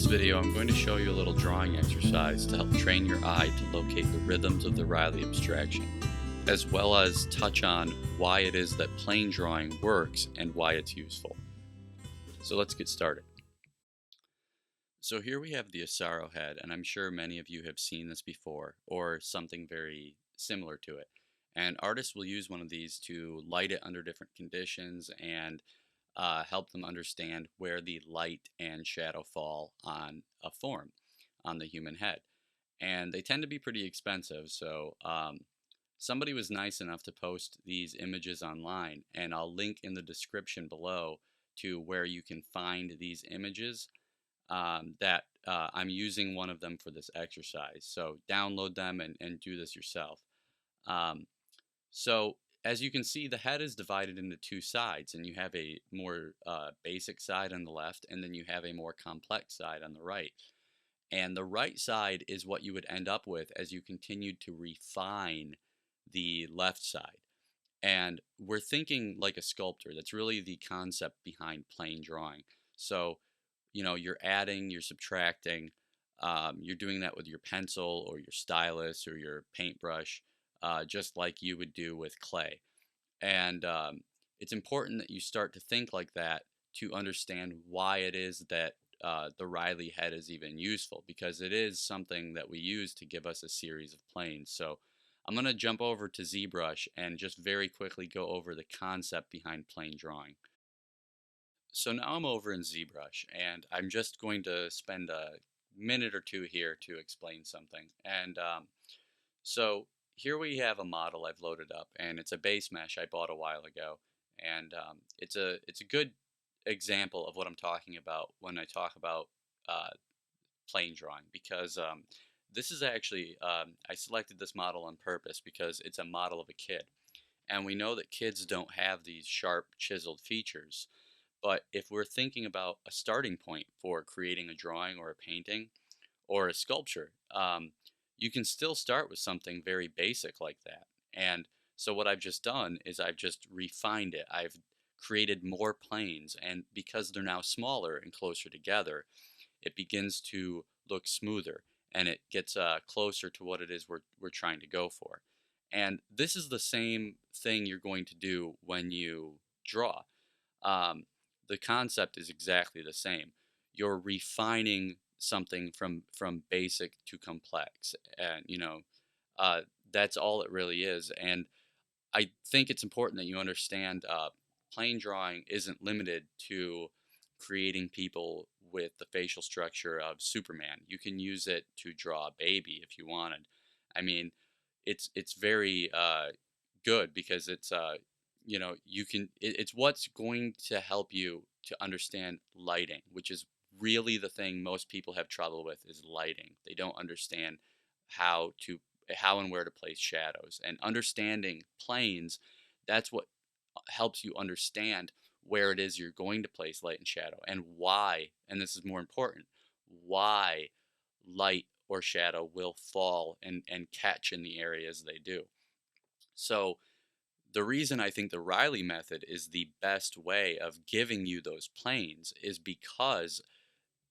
this video, I'm going to show you a little drawing exercise to help train your eye to locate the rhythms of the Reilly abstraction, as well as touch on why it is that plane drawing works and why it's useful. So let's get started. So here we have the Asaro head, and I'm sure many of you have seen this before, or something very similar to it. And artists will use one of these to light it under different conditions and help them understand where the light and shadow fall on a form, on the human head. And they tend to be pretty expensive, so somebody was nice enough to post these images online, and I'll link in the description below to where you can find these images that I'm using one of them for this exercise. So download them and do this yourself. Um, so as you can see, the head is divided into two sides, and you have a more basic side on the left, and then you have a more complex side on the right. And the right side is what you would end up with as you continued to refine the left side. And we're thinking like a sculptor. That's really the concept behind plane drawing. So, you're adding, you're subtracting, you're doing that with your pencil or your stylus or your paintbrush, just like you would do with clay. And it's important that you start to think like that to understand why it is that the Reilly head is even useful, because it is something that we use to give us a series of planes. So I'm going to jump over to ZBrush and just very quickly go over the concept behind plane drawing. So now I'm over in ZBrush, and I'm just going to spend a minute or two here to explain something. And so here we have a model I've loaded up, and it's a base mesh I bought a while ago, and it's a good example of what I'm talking about when I talk about uh, plane drawing, because this is actually I selected this model on purpose because it's a model of a kid, and we know that kids don't have these sharp chiseled features. But if we're thinking about a starting point for creating a drawing or a painting or a sculpture, you can still start with something very basic like that. And so what I've just done is I've just refined it. I've created more planes, and because they're now smaller and closer together, it begins to look smoother, and it gets closer to what it is we're trying to go for. And this is the same thing you're going to do when you draw. Um, the concept is exactly the same. You're refining something from basic to complex, and uh, that's all it really is. And I think it's important that you understand plane drawing isn't limited to creating people with the facial structure of Superman. You can use it to draw a baby if you wanted. I mean, it's very good because it's you can it's what's going to help you to understand lighting, which is really the thing most people have trouble with, is lighting. They don't understand how to how and where to place shadows, and understanding planes. That's what helps you understand where it is you're going to place light and shadow, and why, and this is more important, why light or shadow will fall and catch in the areas they do. So the reason I think the Reilly method is the best way of giving you those planes is because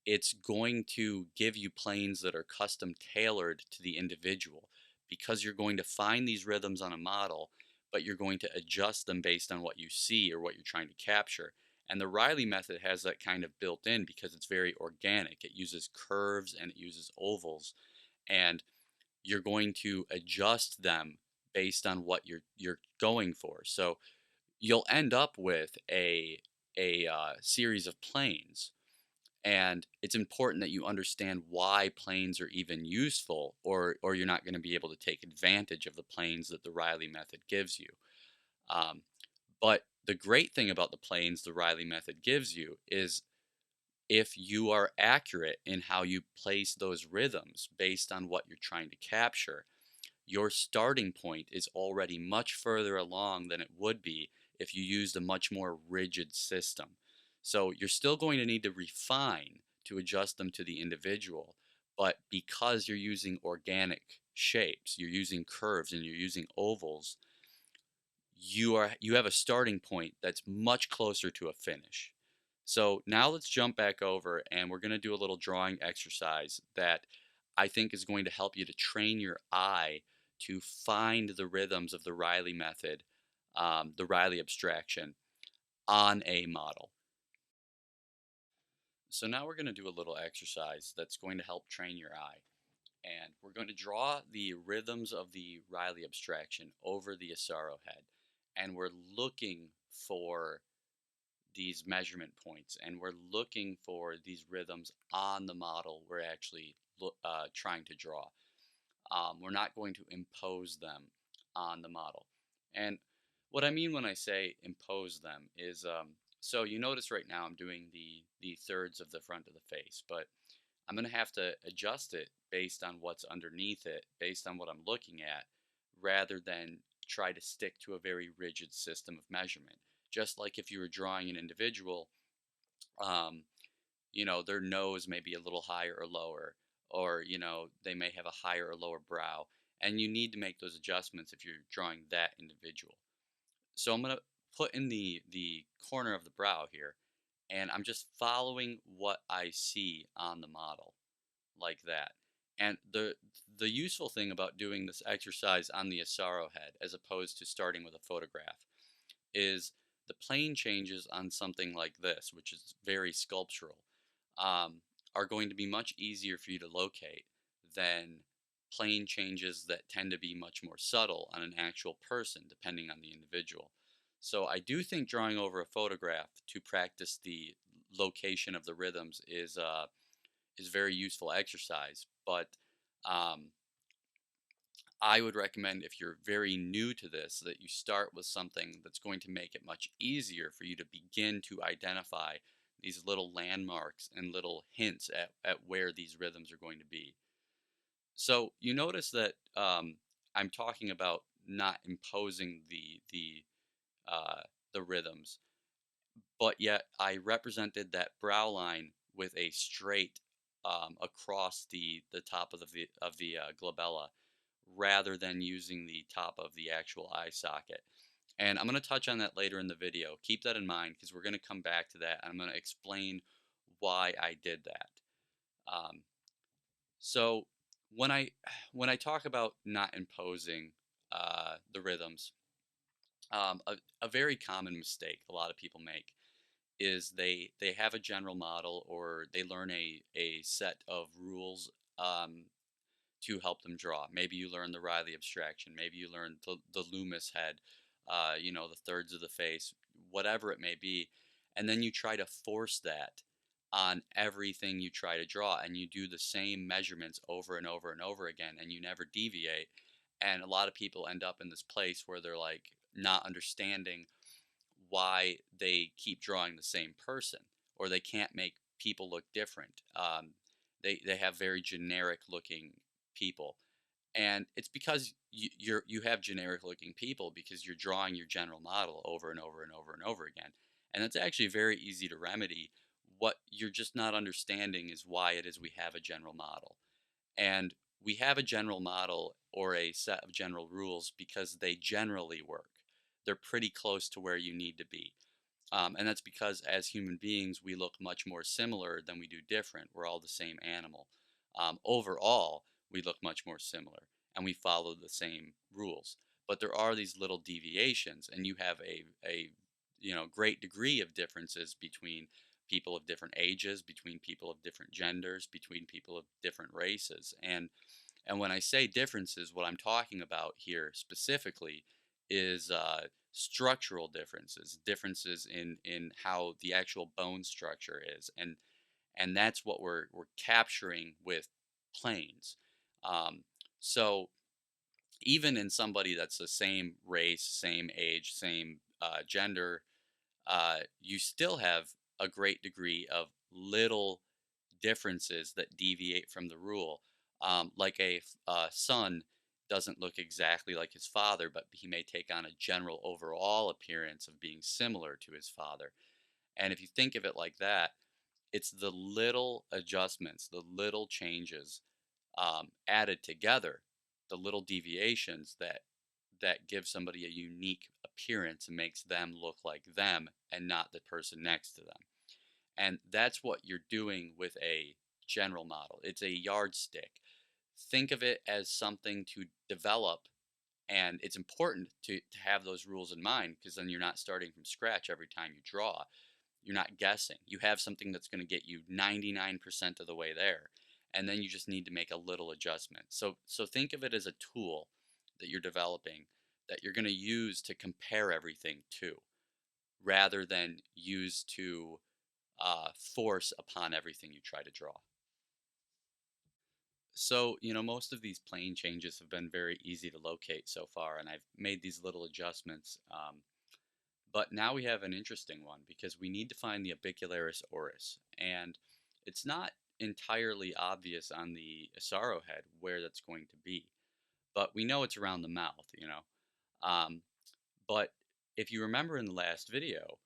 it's going to give you planes that are custom tailored to the individual, because you're going to find these rhythms on a model, but you're going to adjust them based on what you see or what you're trying to capture. And the Reilly method has that kind of built in because it's very organic. It uses curves and it uses ovals, and you're going to adjust them based on what you're going for. So you'll end up with a series of planes, and it's important that you understand why planes are even useful, or you're not going to be able to take advantage of the planes that the Reilly method gives you. Um, but the great thing about the planes the Reilly method gives you is, if you are accurate in how you place those rhythms based on what you're trying to capture, your starting point is already much further along than it would be if you used a much more rigid system. So you're still going to need to refine to adjust them to the individual, but because you're using organic shapes, you're using curves and you're using ovals, you have a starting point that's much closer to a finish. So now let's jump back over and we're going to do a little drawing exercise that I think is going to help you to train your eye to find the rhythms of the Reilly method, the Reilly abstraction on a model. So now we're going to do a little exercise that's going to help train your eye. And we're going to draw the rhythms of the Reilly abstraction over the Asaro head. And we're looking for these measurement points and we're looking for these rhythms on the model we're actually trying to draw. We're not going to impose them on the model. And what I mean when I say impose them is, so you notice right now I'm doing the thirds of the front of the face, but I'm going to have to adjust it based on what's underneath it, based on what I'm looking at, rather than try to stick to a very rigid system of measurement. Just like if you were drawing an individual, um, their nose may be a little higher or lower, or, they may have a higher or lower brow. And you need to make those adjustments if you're drawing that individual. So I'm going to put in the corner of the brow here, and I'm just following what I see on the model like that. And the useful thing about doing this exercise on the Asaro head as opposed to starting with a photograph is the plane changes on something like this, which is very sculptural, um, are going to be much easier for you to locate than plane changes that tend to be much more subtle on an actual person, depending on the individual. So I do think drawing over a photograph to practice the location of the rhythms is very useful exercise. But um, I would recommend if you're very new to this that you start with something that's going to make it much easier for you to begin to identify these little landmarks and little hints at where these rhythms are going to be. So you notice that I'm talking about not imposing the rhythms, but yet I represented that brow line with a straight across the top of the glabella, rather than using the top of the actual eye socket. And I'm going to touch on that later in the video. Keep that in mind because we're going to come back to that and I'm going to explain why I did that. Um, so when I when I talk about not imposing the rhythms, a very common mistake a lot of people make is they have a general model or they learn a set of rules to help them draw. Maybe you learn the Reilly abstraction. Maybe you learn the Loomis head, the thirds of the face, whatever it may be. And then you try to force that on everything you try to draw. And you do the same measurements over and over and over again. And you never deviate. And a lot of people end up in this place where they're like not understanding why they keep drawing the same person or they can't make people look different. They have very generic looking people, and it's because you have generic looking people because you're drawing your general model over and over and over and over again, and that's actually very easy to remedy. What you're just not understanding is why it is we have a general model, and we have a general model or a set of general rules because they generally work. They're pretty close to where you need to be. And that's because as human beings, we look much more similar than we do different. We're all the same animal. Overall, we look much more similar and we follow the same rules. But there are these little deviations, and you have a great degree of differences between people of different ages, between people of different genders, between people of different races. And when I say differences, what I'm talking about here specifically is structural differences, differences in how the actual bone structure is, and that's what we're capturing with planes. Um, so even in somebody that's the same race, same age, same gender, you still have a great degree of little differences that deviate from the rule. Like a son doesn't look exactly like his father, but he may take on a general overall appearance of being similar to his father. And if you think of it like that, it's the little adjustments, the little changes added together, the little deviations that give somebody a unique appearance and makes them look like them and not the person next to them. And that's what you're doing with a general model. It's a yardstick. Think of it as something to develop, and it's important to have those rules in mind, because then you're not starting from scratch every time you draw. You're not guessing. You have something that's going to get you 99% of the way there, and then you just need to make a little adjustment. So think of it as a tool that you're developing that you're going to use to compare everything to, rather than use to force upon everything you try to draw. So, most of these plane changes have been very easy to locate so far, and I've made these little adjustments. But now we have an interesting one, because we need to find the orbicularis oris, and it's not entirely obvious on the Asaro head where that's going to be, but we know it's around the mouth. Um, but if you remember in the last video,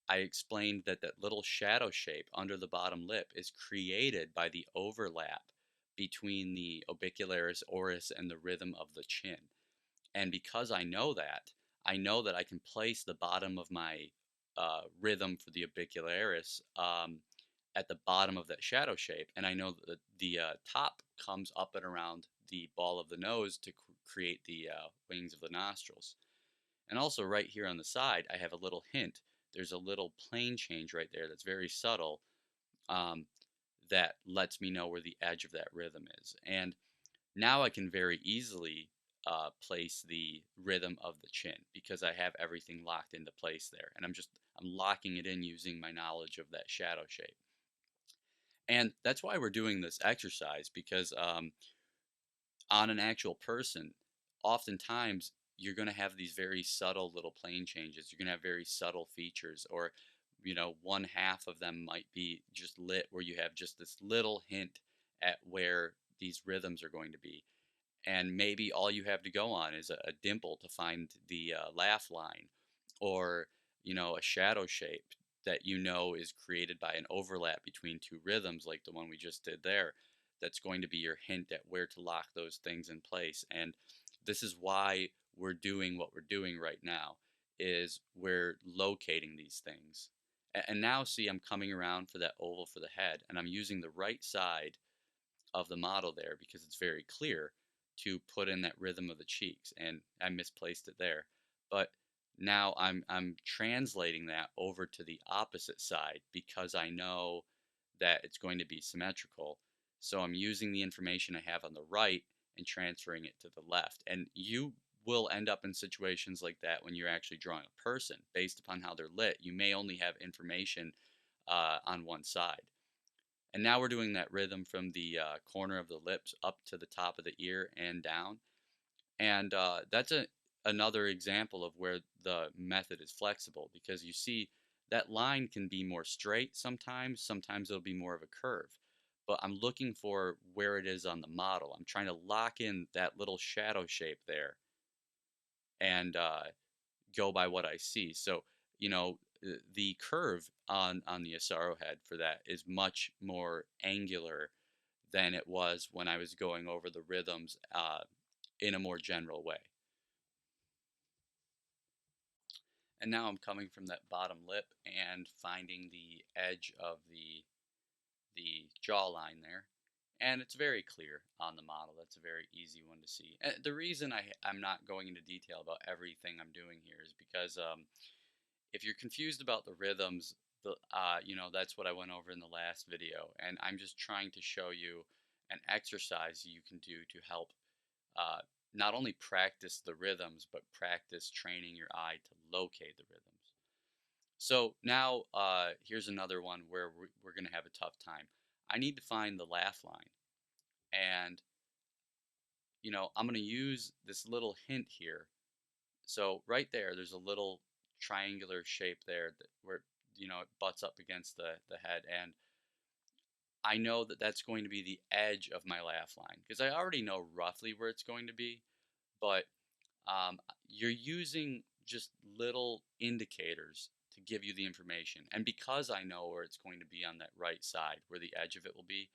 I explained that that little shadow shape under the bottom lip is created by the overlap between the orbicularis oris and the rhythm of the chin. And because I know that I can place the bottom of my rhythm for the orbicularis at the bottom of that shadow shape. And I know that the top comes up and around the ball of the nose to create the wings of the nostrils. And also right here on the side, I have a little hint. There's a little plane change right there that's very subtle, um, that lets me know where the edge of that rhythm is. And now I can very easily place the rhythm of the chin, because I have everything locked into place there. And I'm locking it in using my knowledge of that shadow shape. And that's why we're doing this exercise, because on an actual person, oftentimes you're going to have these very subtle little plane changes. You're going to have very subtle features, or one half of them might be just lit, where you have just this little hint at where these rhythms are going to be. And maybe all you have to go on is a dimple to find the laugh line, or a shadow shape that is created by an overlap between two rhythms, like the one we just did there. That's going to be your hint at where to lock those things in place. And this is why we're doing what we're doing right now, is we're locating these things. And now see, I'm coming around for that oval for the head, and I'm using the right side of the model there, because it's very clear to put in that rhythm of the cheeks, and I misplaced it there. But now I'm translating that over to the opposite side, because I know that it's going to be symmetrical. So I'm using the information I have on the right and transferring it to the left. And you will end up in situations like that when you're actually drawing a person. Based upon how they're lit, you may only have information on one side. And now we're doing that rhythm from the corner of the lips up to the top of the ear and down. And that's another example of where the method is flexible, because you see that line can be more straight sometimes. Sometimes it'll be more of a curve. But I'm looking for where it is on the model. I'm trying to lock in that little shadow shape there, and go by what I see. So, the curve on the Asaro head for that is much more angular than it was when I was going over the rhythms in a more general way. And now I'm coming from that bottom lip and finding the edge of the jawline there. And it's very clear on the model. That's a very easy one to see. And the reason I'm not going into detail about everything I'm doing here is because if you're confused about the rhythms, that's what I went over in the last video. And I'm just trying to show you an exercise you can do to help uh, not only practice the rhythms, but practice training your eye to locate the rhythms. So now here's another one where we're going to have a tough time. I need to find the laugh line. And, I'm going to use this little hint here. So right there, there's a little triangular shape there where, it butts up against the head. And I know that that's going to be the edge of my laugh line, because I already know roughly where it's going to be. But you're using just little indicators to give you the information. And because I know where it's going to be on that right side, where the edge of it will be,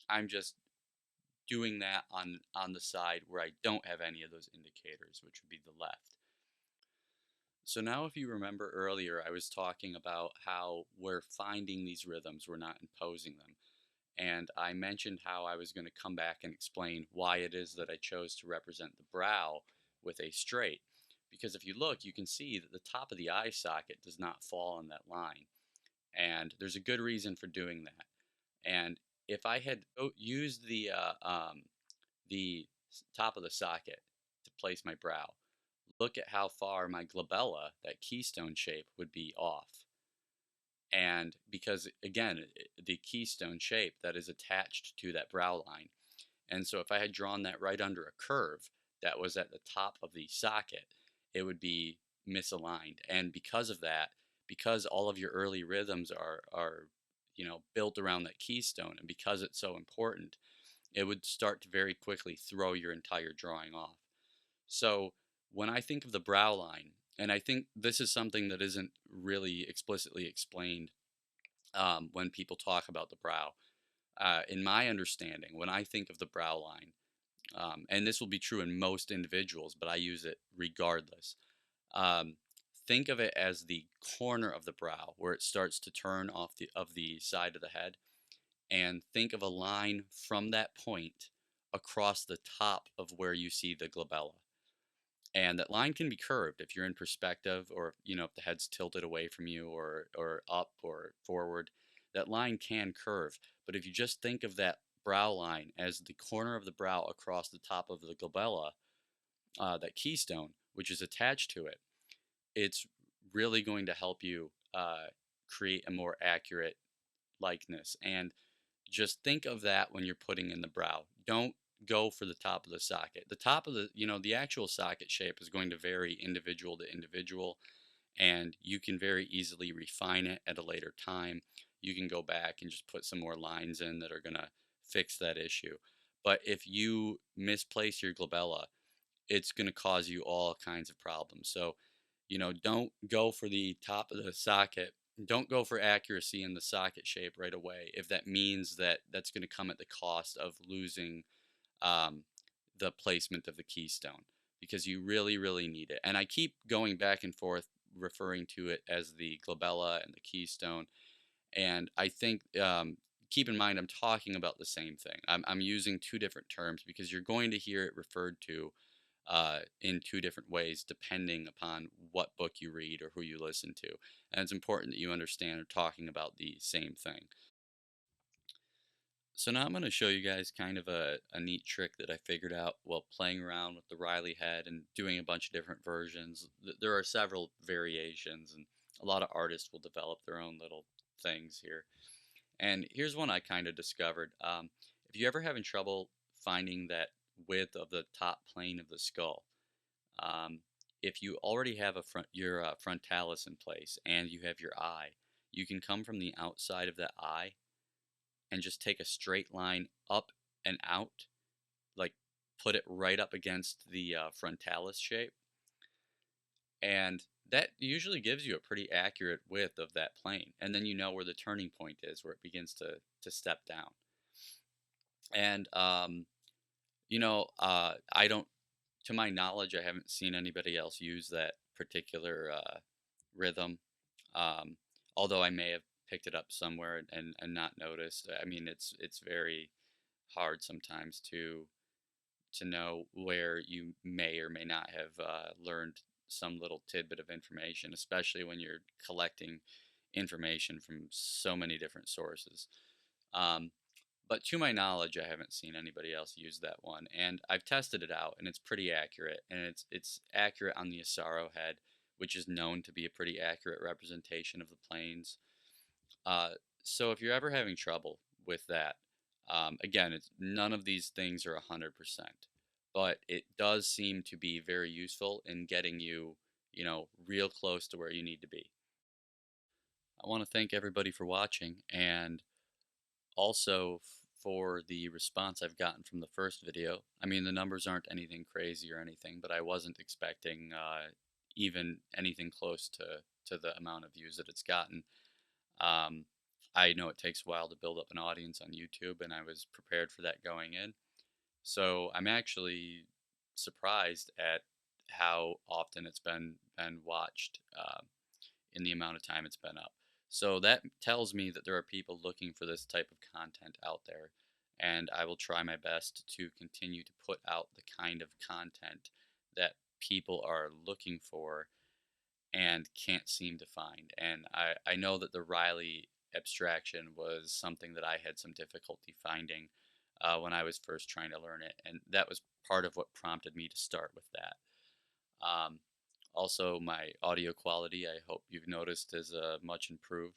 I'm just doing that on the side where I don't have any of those indicators, which would be the left. So now, if you remember earlier, I was talking about how we're finding these rhythms, we're not imposing them. And I mentioned how I was going to come back and explain why it is that I chose to represent the brow with a straight. Because if you look, you can see that the top of the eye socket does not fall on that line. And there's a good reason for doing that. And if I had used the top of the socket to place my brow, look at how far my glabella, that keystone shape, would be off. And because, again, the keystone shape that is attached to that brow line. And so if I had drawn that right under a curve that was at the top of the socket, it would be misaligned. And because of that, because all of your early rhythms are built around that keystone, and because it's so important, it would start to very quickly throw your entire drawing off. So when I think of the brow line, and I think this is something that isn't really explicitly explained when people talk about the brow. In my understanding, when I think of the brow line, and this will be true in most individuals, but I use it regardless. Um, think of it as the corner of the brow where it starts to turn off the side of the head, and think of a line from that point across the top of where you see the glabella. And that line can be curved if you're in perspective, or if the head's tilted away from you, or up or forward. That line can curve, but if you just think of that brow line as the corner of the brow across the top of the glabella, that keystone which is attached to it, it's really going to help you create a more accurate likeness. And just think of that when you're putting in the brow. Don't go for the top of the socket. The top of the actual socket shape is going to vary individual to individual, and you can very easily refine it at a later time. You can go back and just put some more lines in that are going to fix that issue. But if you misplace your glabella, it's going to cause you all kinds of problems. So, don't go for the top of the socket. Don't go for accuracy in the socket shape right away if that means that that's going to come at the cost of losing um, the placement of the keystone, because you really, really need it. And I keep going back and forth referring to it as the glabella and the keystone. And I think, keep in mind, I'm talking about the same thing. I'm using two different terms because you're going to hear it referred to in two different ways depending upon what book you read or who you listen to. And it's important that you understand we're talking about the same thing. So now I'm going to show you guys kind of a neat trick that I figured out while playing around with the Reilly head and doing a bunch of different versions. There are several variations, and a lot of artists will develop their own little things here. And here's one I kind of discovered. If you ever having trouble finding that width of the top plane of the skull, um, if you already have your frontalis in place and you have your eye, you can come from the outside of that eye and just take a straight line up and out, like put it right up against the frontalis shape, and that usually gives you a pretty accurate width of that plane. And then you know where the turning point is, where it begins to step down. And I don't, to my knowledge, I haven't seen anybody else use that particular rhythm. Um, Although I may have picked it up somewhere and not noticed. I mean, it's very hard sometimes to know where you may or may not have learned some little tidbit of information, especially when you're collecting information from so many different sources. Um, but to my knowledge, I haven't seen anybody else use that one, and I've tested it out, and it's pretty accurate, and it's accurate on the Asaro head, which is known to be a pretty accurate representation of the planes. Uh, so if you're ever having trouble with that, again, it's none of these things are 100%, but it does seem to be very useful in getting you, real close to where you need to be. I want to thank everybody for watching, and also for the response I've gotten from the first video. I mean, the numbers aren't anything crazy or anything, but I wasn't expecting even anything close to the amount of views that it's gotten. Um, I know it takes a while to build up an audience on YouTube, and I was prepared for that going in. So I'm actually surprised at how often it's been watched in the amount of time it's been up. So that tells me that there are people looking for this type of content out there, and I will try my best to continue to put out the kind of content that people are looking for and can't seem to find. And I know that the Reilly abstraction was something that I had some difficulty finding when I was first trying to learn it, and that was part of what prompted me to start with that. Um, Also, my audio quality, I hope you've noticed, is much improved.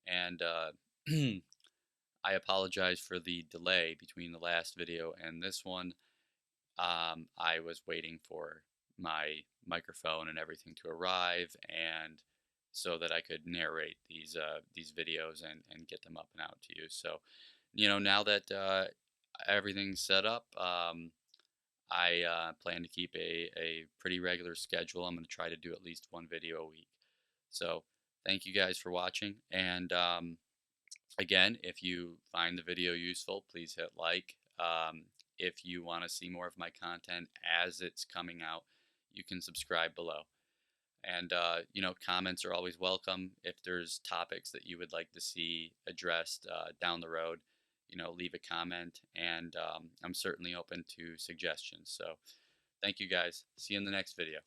And I apologize for the delay between the last video and this one. I was waiting for my microphone and everything to arrive, and so that I could narrate these videos and get them up and out to you. So, now that everything's set up, I plan to keep a pretty regular schedule. I'm going to try to do at least one video a week. So, thank you guys for watching. And again, if you find the video useful, please hit like. If you want to see more of my content as it's coming out, you can subscribe below. And, comments are always welcome. If there's topics that you would like to see addressed down the road, leave a comment. And I'm certainly open to suggestions. So thank you guys. See you in the next video.